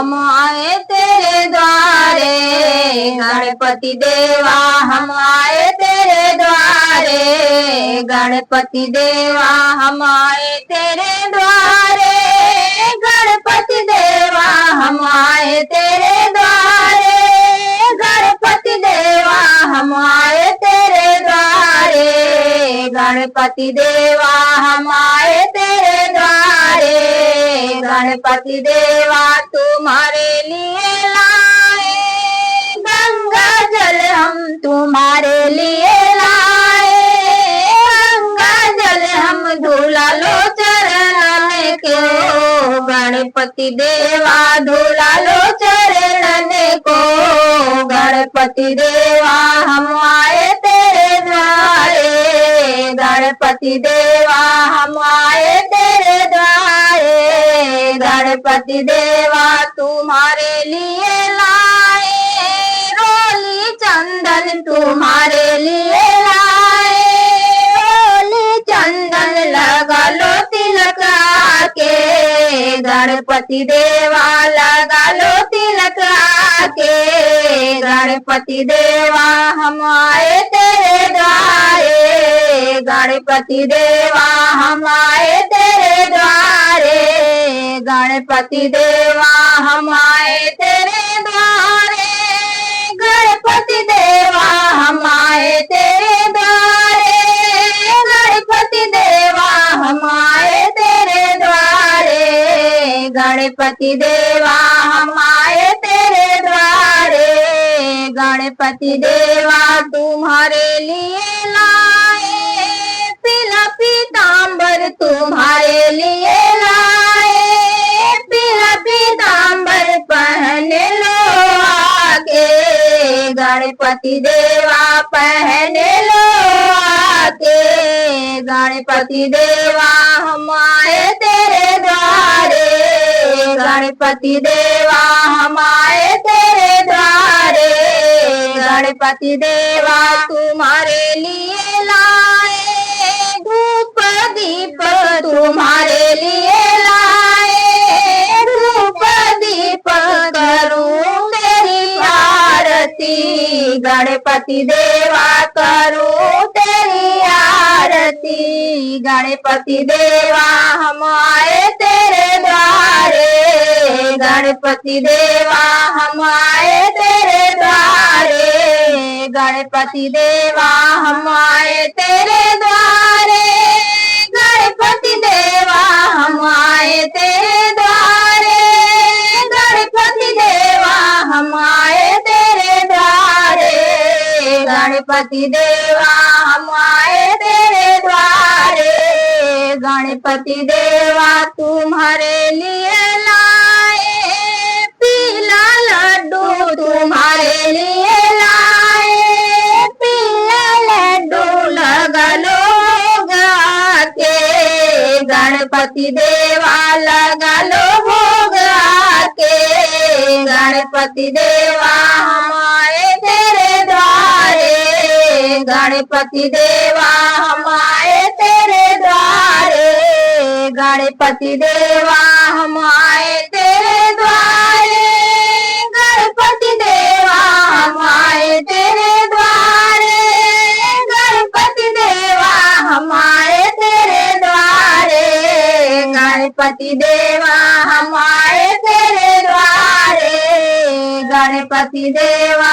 हम आए तेरे द्वारे गणपति देवा, हम आए तेरे द्वारे गणपति देवा, हम आए तेरे द्वारे गणपति देवा, हम आए तेरे द्वारे गणपति देवा, हम आए तेरे द्वारे गणपति देवा, हम आए तेरे द्वारे गणपति देवा। तुम्हारे लिए लाए गंगा जल, हम तुम्हारे लिए लाए गंगा जल, हम धुला लो चरण को गणपति देवा, धुला लो चरण को गणपति देवा, हम आए तेरे द्वारे गणपति देवा, हम आए तेरे द्वारे गणपति देवा। तुम्हारे लिए लाए रोली चंदन, तुम्हारे लिए लाए रोली चंदन, लगा लो तिलक के गणपति देवा, लगा लो तिलक के गणपति देवा, हम आए तेरे द्वारे गणपति देवा, हम आए तेरे द्वारे गणपति देवा, हम आए तेरे द्वारे गणपति देवा, हम आए तेरे द्वारे गणपति देवा, हम आए तेरे द्वारे गणपति देवा, हम आए तेरे द्वारे गणपति देवा। तुम्हारे लिए लाए पीला पीतांबर, तुम्हारे लिए लाए पीला पीतांबर, पहन लो आके गणपति देवा, पहन लो आके गणपति देवा, हम आए तेरे द्वारे गणपति देवा, हम आए तेरे द्वारे गणपति देवा। तुम्हारे लिए लाए धूप दीप, तुम्हारे लिए लाए धूप दीप, करूं तेरी आरती गणपति देवा, करूं तेरी आरती गणपति देवा, हम आए तेरे द्वारे गणपति देवा, हम आए तेरे द्वारे गणपति देवा, हम आए तेरे द्वारे गणपति देवा, हम आए तेरे द्वारे गणपति देवा, हम आए तेरे द्वारे गणपति देवा, हम आए तेरे द्वारे गणपति देवा। तुम्हारे लिए लाए पीला लड्डू, तुम्हारे लिए लाए पीला लड्डू, लगा लो गा के गणपति देवा, लगा लो भोग के गणपति देवा, हम आए तेरे द्वारे गणपति देवा, हम आए तेरे द्वारे गणपति देवा, हम आए तेरे द्वारे गणपति देवा, हम आए तेरे द्वारे गणपति देवा, हम आए तेरे द्वारे गणपति देवा, हम आए तेरे द्वारे गणपति देवा।